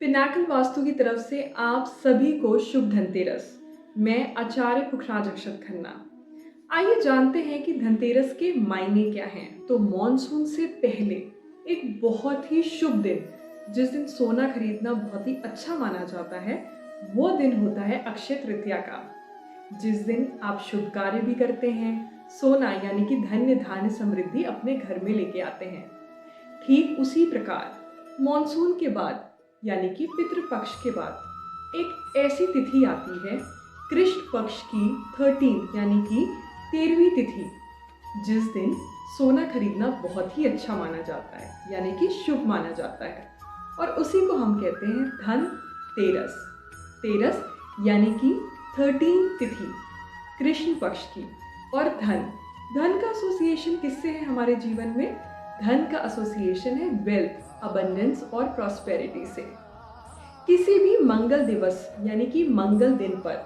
Pinnacle vastu की तरफ से आप सभी को शुभ धनतेरस। मैं आचार्य पुखराज अक्षत खन्ना। आइए जानते हैं कि धनतेरस के मायने क्या हैं। तो मॉनसून से पहले एक बहुत ही शुभ दिन, जिस दिन सोना खरीदना बहुत ही अच्छा माना जाता है, वो दिन होता है अक्षय तृतीया का। जिस दिन आप शुभ कार्य भी करते हैं, सोना यानी कि धन्य धान्य समृद्धि अपने घर में लेके आते हैं। ठीक उसी प्रकार मॉनसून के बाद यानी कि पितृपक्ष के बाद एक ऐसी तिथि आती है, कृष्ण पक्ष की 13 यानी कि 13वीं तिथि, जिस दिन सोना खरीदना बहुत ही अच्छा माना जाता है यानी कि शुभ माना जाता है। और उसी को हम कहते हैं धन तेरस। तेरस यानी कि 13 तिथि कृष्ण पक्ष की। और धन धन का एसोसिएशन किससे है हमारे जीवन में? धन का एसोसिएशन है वेल्थ, अबंडेंस और प्रॉस्पेरिटी से। किसी भी मंगल दिवस यानी कि मंगल दिन पर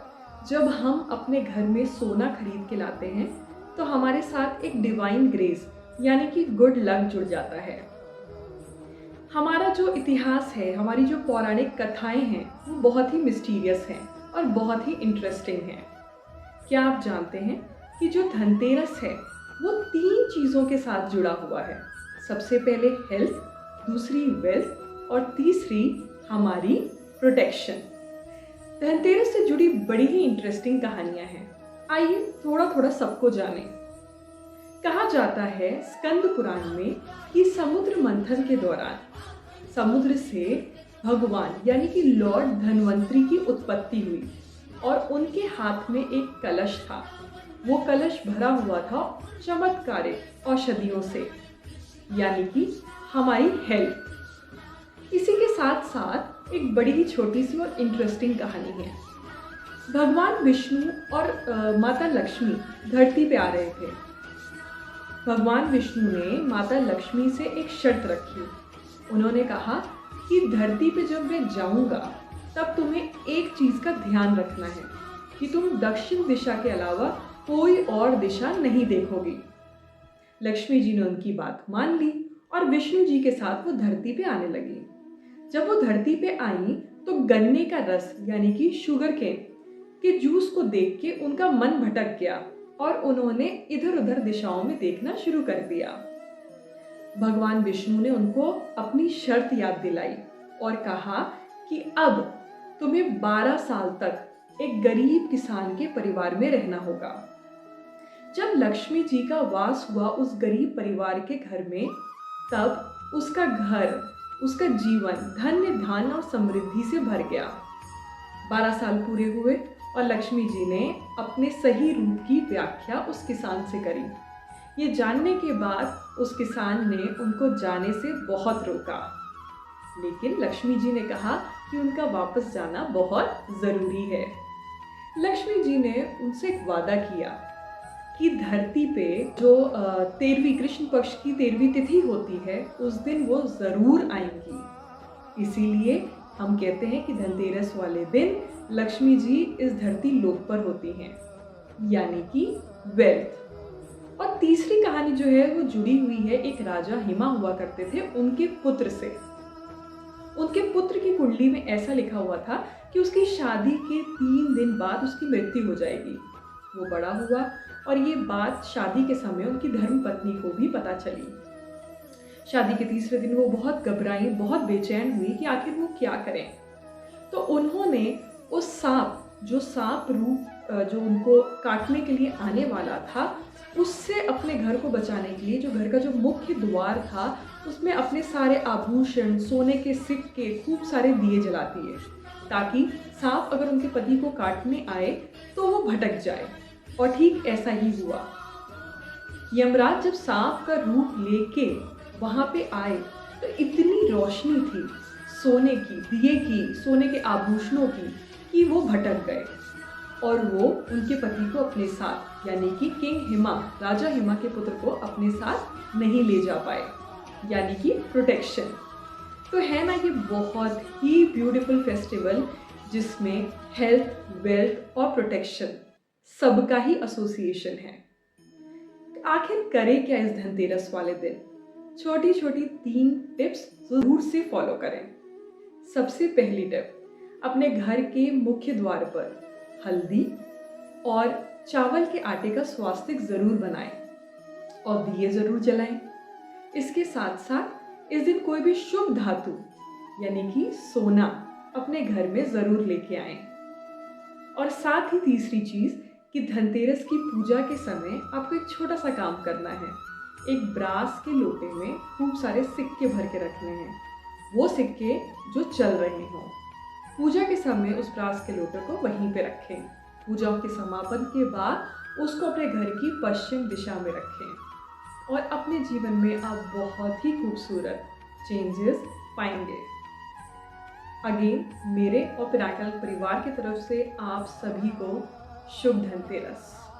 जब हम अपने घर में सोना खरीद के लाते हैं, तो हमारे साथ एक डिवाइन ग्रेस यानी कि गुड लक जुड़ जाता है। हमारा जो इतिहास है, हमारी जो पौराणिक कथाएं हैं, वो बहुत ही मिस्टीरियस हैं और बहुत ही इंटरेस्टिंग हैं। क्या आप जानते हैं कि जो धनतेरस है वो 3 चीज़ों के साथ जुड़ा हुआ है? सबसे पहले हेल्थ, दूसरी वेल्थ और तीसरी हमारी प्रोटेक्शन। धनतेरस से जुड़ी बड़ी ही इंटरेस्टिंग कहानियां हैं। आइए थोड़ा थोड़ा सबको जानें। कहा जाता है स्कंद पुराण में कि समुद्र मंथन के दौरान समुद्र से भगवान यानी कि लॉर्ड धन्वंतरी की उत्पत्ति हुई और उनके हाथ में एक कलश था। वो कलश भरा हुआ था चमत्कारिक औषधियों से, यानी कि हमारी हेल्थ। इसी के साथ साथ एक बड़ी ही छोटी सी और इंटरेस्टिंग कहानी है। भगवान विष्णु और माता लक्ष्मी धरती पे आ रहे थे। भगवान विष्णु ने माता लक्ष्मी से एक शर्त रखी। उन्होंने कहा कि धरती पे जब मैं जाऊंगा तब तुम्हें एक चीज का ध्यान रखना है कि तुम दक्षिण दिशा के अलावा कोई और दिशा नहीं देखोगी। लक्ष्मी जी ने उनकी बात मान ली और विष्णु जी के साथ वो धरती पे आने लगी। जब वो धरती पे आई तो गन्ने का रस यानी कि शुगर केन के जूस को देख के उनका मन भटक गया और उन्होंने इधर उधर दिशाओं में देखना शुरू कर दिया। भगवान विष्णु ने उनको अपनी शर्त याद दिलाई और कहा कि अब तुम्हें 12 साल तक एक गरीब किसान के परिवार में रहना होगा। जब लक्ष्मी जी का वास हुआ उस गरीब परिवार के घर में, तब उसका घर, उसका जीवन धन्य धान्य और समृद्धि से भर गया। 12 साल पूरे हुए और लक्ष्मी जी ने अपने सही रूप की व्याख्या उस किसान से करी। ये जानने के बाद उस किसान ने उनको जाने से बहुत रोका, लेकिन लक्ष्मी जी ने कहा कि उनका वापस जाना बहुत ज़रूरी है। लक्ष्मी जी ने उनसे एक वादा किया कि धरती पे जो 13वीं कृष्ण पक्ष की 13वीं तिथि होती है, उस दिन वो ज़रूर आएंगी। इसीलिए हम कहते हैं कि धनतेरस वाले दिन लक्ष्मी जी इस धरती लोक पर होती हैं, यानी कि वेल्थ। और तीसरी कहानी जो है वो जुड़ी हुई है एक राजा हिमा हुआ करते थे, उनके पुत्र से। उनके पुत्र की कुंडली में ऐसा लिखा हुआ था कि उसकी शादी के 3 दिन बाद उसकी मृत्यु हो जाएगी। वो बड़ा हुआ और ये बात शादी के समय उनकी धर्म पत्नी को भी पता चली। शादी के तीसरे दिन वो बहुत घबराई, बहुत बेचैन हुई कि आखिर वो क्या करें। तो उन्होंने उस सांप रूप जो उनको काटने के लिए आने वाला था, उससे अपने घर को बचाने के लिए जो घर का जो मुख्य द्वार था उसमें अपने सारे आभूषण, सोने के सिक्के, खूब सारे दिए जलाती है, ताकि सांप अगर उनके पति को काटने आए तो वो भटक जाए। और ठीक ऐसा ही हुआ। यमराज जब सांप का रूप लेके वहां पे आए तो इतनी रोशनी थी सोने की, दिए की, सोने के आभूषणों की, कि वो भटक गए और वो उनके पति को अपने साथ यानी कि किंग हिमा, राजा हिमा के पुत्र को अपने साथ नहीं ले जा पाए, यानी कि प्रोटेक्शन। तो है ना ये बहुत ही ब्यूटीफुल फेस्टिवल, जिसमें हेल्थ, वेल्थ और प्रोटेक्शन सबका ही एसोसिएशन है। आखिर करें क्या इस धनतेरस वाले दिन? छोटी छोटी 3 टिप्स जरूर से फॉलो करें। सबसे पहली टिप, अपने घर के मुख्य द्वार पर हल्दी और चावल के आटे का स्वास्तिक ज़रूर बनाएं और दिए ज़रूर जलाएं। इसके साथ-साथ इस दिन कोई भी शुभ धातु यानी कि सोना अपने घर में ज़रूर लेके आएं। और साथ ही तीसरी चीज़ कि धनतेरस की पूजा के समय आपको एक छोटा-सा काम करना है। एक ब्रास के लोटे में खूब सारे सिक्के भर के रखने हैं। वो सिक्के जो चल रहे हों। पूजा के समय उस ब्रास के लोटे को वहीं पे रखें। पूजा के समापन के बाद उसको अपने घर की पश्चिम दिशा में रखें और अपने जीवन में आप बहुत ही खूबसूरत चेंजेस पाएंगे। अगेन मेरे और पिनाकल परिवार की तरफ से आप सभी को शुभ धनतेरस।